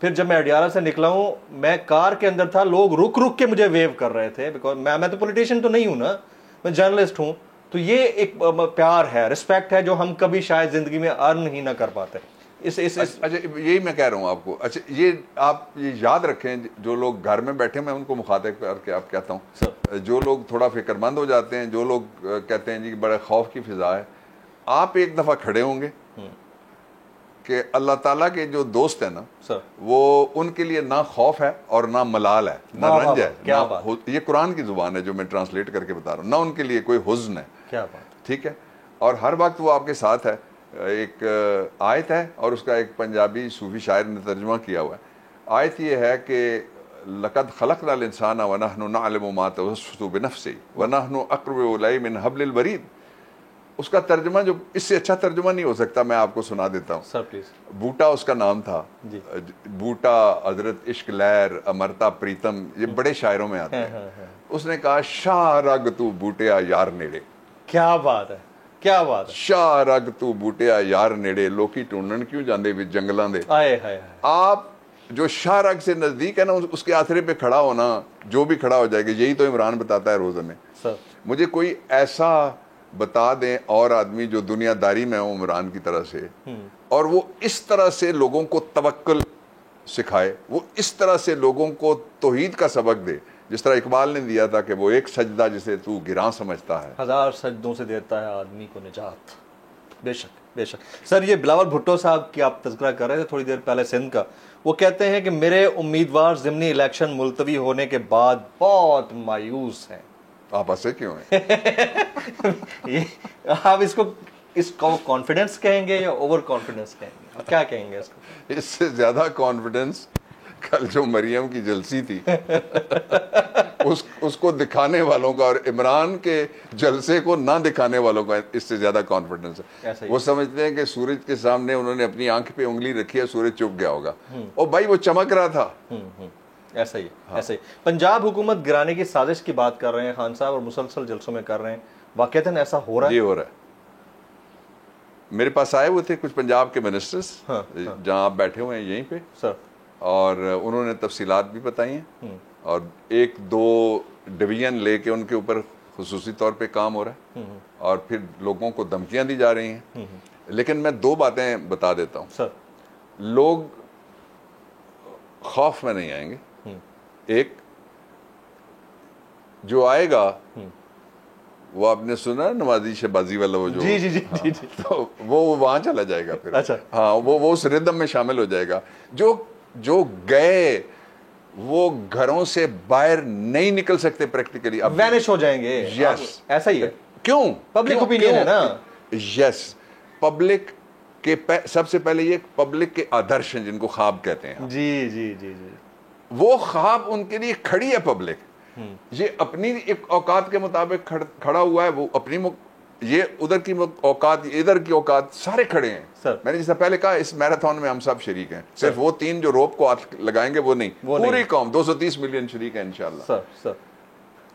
फिर जब मैं अडियाला से निकला हूँ, मैं कार के अंदर था, लोग रुक रुक के मुझे वेव कर रहे थे, बिकॉज मैं तो पॉलिटिशियन तो नहीं हूँ ना, मैं जर्नलिस्ट हूँ। तो ये एक प्यार है, रिस्पेक्ट है, जो हम कभी शायद जिंदगी में अर्न ही ना कर पाते। अच्छा, यही मैं कह रहा हूँ आपको। अच्छा, ये आप ये याद रखें, जो लोग घर में बैठे, मैं उनको मुखातिब करके आप कहता हूँ, जो लोग थोड़ा फिक्रमंद हो जाते हैं, जो लोग कहते हैं जी बड़े खौफ की फिजा है, आप एक दफा खड़े होंगे कि अल्लाह ताला के जो दोस्त है ना सर, वो उनके लिए ना खौफ है और ना मलाल है, ना रंज है, क्या बात। ये कुरान की जुबान है जो मैं ट्रांसलेट करके बता रहा हूँ, ना उनके लिए कोई हुज़्न है। क्या बात, ठीक है। और हर वक्त वो आपके साथ है। एक आयत है और उसका एक पंजाबी सूफी शायर ने तर्जुमा किया हुआ है। आयत ये है कि लक़द ख़लक़नल इंसाना व नहनु नअलमु मा तवस्वसु बिनफ़्सिही व नहनु अक़रबु इलैहि मिन हब्लिल वरीद। उसका तर्जुमा जो इससे अच्छा तर्जुमा नहीं हो सकता, मैं आपको सुना देता हूँ। Sir please. बूटा उसका नाम था जी। बूटा, हजरत इश्क लहर, अमरता प्रीतम, ये बड़े शायरों में आते हैं। उसने कहा शाह रग तू बूटिया यार नेड़े। क्या बात है, क्या बात है। शाह रग तू बूटिया यार नेड़े, लोकी ढूंढन क्यों जाते भी जंगलों दे। आए हाय। आप जो शाह रग से नजदीक है ना, उसके आसरे पे खड़ा होना, जो भी खड़ा हो जाएगा। यही तो इमरान बताता है रोज़ में। सर मुझे कोई ऐसा बता दें और आदमी जो दुनियादारी में हो इमरान की तरह से, और वो इस तरह से लोगों को तवक्कुल सिखाए, वो इस तरह से लोगों को तौहीद का सबक दे, जिस तरह इकबाल ने दिया था कि वो एक सजदा जिसे तू गिरां समझता है, 1000 सजदों से देता है आदमी को निजात। बेशक बेशक। सर ये बिलावल भुट्टो साहब की आप तज़किरा कर रहे थे थोड़ी देर पहले सिंध का, वो कहते हैं कि मेरे उम्मीदवार ज़िमनी इलेक्शन मुलतवी होने के बाद बहुत मायूस हैं। आप हंसे क्यों हैं? ये आप इसको कॉन्फिडेंस कहेंगे या ओवर कॉन्फिडेंस कहेंगे, क्या कहेंगे इसको? इससे ज्यादा कॉन्फिडेंस कल जो मरियम की जलसी थी उसको दिखाने वालों का और इमरान के जलसे को ना दिखाने वालों का इससे ज्यादा कॉन्फिडेंस है। वो समझते हैं कि सूरज के सामने उन्होंने अपनी आंख पे उंगली रखी है, सूरज चुप गया होगा। और भाई वो चमक रहा था। ऐसा ही हाँ। ऐसा ही पंजाब हुकूमत गिराने की साजिश की बात कर रहे हैं खान साहब, और मुसलसल जलसों में कर रहे हैं। वाकईतन ऐसा हो रहा है? ये हो रहा है। मेरे पास आए हुए थे कुछ पंजाब के मिनिस्टर्स, जहां आप बैठे हुए हैं यहीं पे सर, और उन्होंने तफसीलात भी बताई हैं, और 1-2 डिवीजन लेके उनके ऊपर खुसूसी तौर पे काम हो रहा है, और फिर लोगों को धमकियां दी जा रही हैं। लेकिन मैं 2 बातें बता देता हूं सर। लोग खौफ में नहीं आएंगे। एक जो आएगा वो आपने सुना नवाजी शहबाजी वाला, वो जो जी जी जी जी, जी। तो वो वहां चला जाएगा फिर। अच्छा हाँ, वो उस रिदम में शामिल हो जाएगा। जो गए वो घरों से बाहर नहीं निकल सकते प्रैक्टिकली, अब वैनिश हो जाएंगे। यस, ऐसा ही है। क्यों? पब्लिक ओपिनियन है ना। यस, पब्लिक के सबसे पहले ये पब्लिक के आदर्श हैं जिनको ख्वाब कहते हैं। जी जी जी जी, वो ख्वाब उनके लिए खड़ी है पब्लिक। ये अपनी एक औकात के मुताबिक खड़ा हुआ है, वो अपनी ये उधर की औकात, इधर की औकात, सारे खड़े हैं सर। मैंने जैसा पहले कहा, इस मैराथन में हम सब शरीक हैं। सिर्फ वो 3 जो रोप को हाथ लगाएंगे वो नहीं, पूरी कौम 230 मिलियन शरीक है इंशाल्लाह सर। सर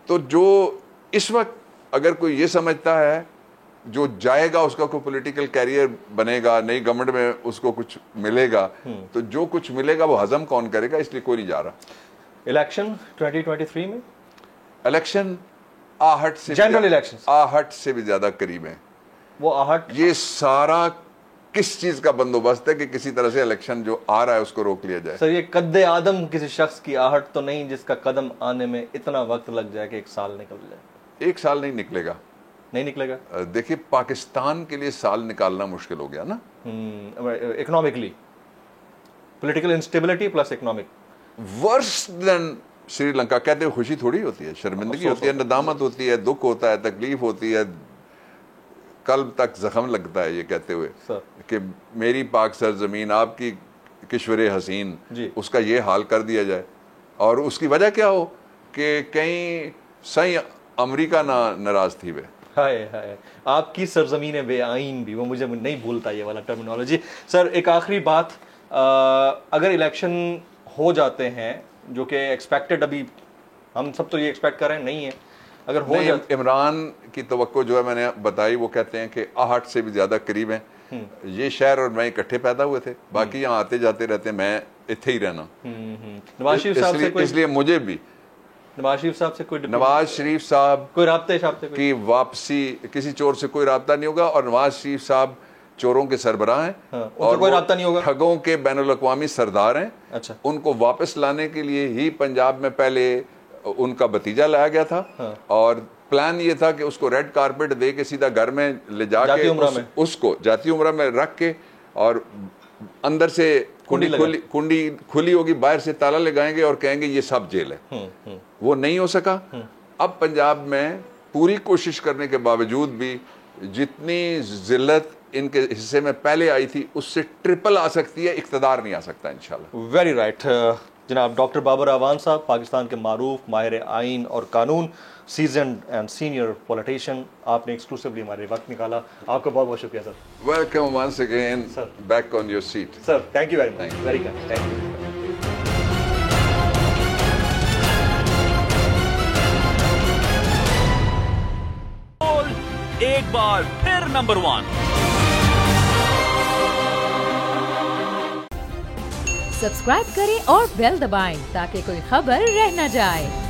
तो जो इस वक्त अगर कोई ये समझता है जो जाएगा उसका कोई पॉलिटिकल कैरियर बनेगा, नई गवर्नमेंट में उसको कुछ मिलेगा, तो जो कुछ मिलेगा वो हजम कौन करेगा, इसलिए कोई नहीं जा रहा। इलेक्शन 2023 में इलेक्शन आहट से, जनरल इलेक्शन आहट से भी ज्यादा करीब है। वो आहट, ये सारा किस चीज का बंदोबस्त है कि किसी तरह से इलेक्शन जो आ रहा है उसको रोक लिया जाए। सर ये कद्दे आदम किसी शख्स की आहट तो नहीं जिसका कदम आने में इतना वक्त लग जाए कि 1 साल निकल जाए? 1 साल नहीं निकलेगा। नहीं निकलेगा? देखिए, पाकिस्तान के लिए साल निकालना मुश्किल हो गया ना, economically, political instability plus economic, worse than Sri Lanka. कहते हुए खुशी थोड़ी होती है, शर्मिंदगी होती है, नदामत होती है, दुख होता है, तकलीफ होती है, कल्ब तक जख्म लगता है ये कहते हुए कि मेरी पाक सरजमीन, आपकी किश्वर हसीन जी। उसका ये हाल कर दिया जाए, और उसकी वजह क्या हो कि कहीं सही अमेरिका ना नाराज थी वे। हाय हाय, आपकी सरजमीन बेआइन भी, वो मुझे नहीं भूलता ये वाला टर्मिनोलॉजी। सर एक आखिरी बात, अगर इलेक्शन हो जाते हैं जो कि एक्सपेक्टेड, अभी हम सब तो ये एक्सपेक्ट कर रहे हैं नहीं है, अगर हो जाए, इमरान की तवक्को जो है मैंने बताई, वो कहते हैं कि 8 से भी ज्यादा करीब हैं। ये शहर और मैं इकट्ठे पैदा हुए थे, बाकी यहाँ आते जाते रहते, मैं इत्थे ही रहना। नवाज शरीफ साहब से कोई, इसलिए मुझे भी नवाज शरीफ साहब से कोई नवाज शरीफ साहब कोई राब्ते की वापसी, किसी चोर से कोई राब्ता नहीं होगा, और नवाज शरीफ साहब चोरों के सरबराह हैं, और कोई राब्ता नहीं होगा, ठगों के बैनुल-अक़वामी सरदार हैं। अच्छा, उनको वापस लाने के लिए ही पंजाब में पहले उनका भतीजा लाया गया था, और प्लान ये था कि उसको रेड कारपेट दे के सीधा घर में ले जाके उसको जाती उम्र में रख के, और अंदर से कुंडी खुली होगी, बाहर से ताला लगाएंगे और कहेंगे ये सब जेल है। वो नहीं हो सका। अब पंजाब में पूरी कोशिश करने के बावजूद भी जितनी जिल्लत इनके हिस्से में पहले आई थी उससे ट्रिपल आ सकती है, इक़्तिदार नहीं आ सकता इंशाल्लाह। वेरी राइट जनाब डॉक्टर बाबर अवान साहब, पाकिस्तान के मारूफ माहिर आइन और कानून, सीजन्ड एंड सीनियर पॉलिटिशियन, आपने एक्सक्लूसिवली हमारे वक्त निकाला, आपका बहुत बहुत शुक्रिया sir. Welcome once again back on your seat sir, thank you very much, very kind, thank you. एक बार फिर नंबर 1। सब्सक्राइब करें और बेल दबाएं ताकि कोई खबर रह न जाए।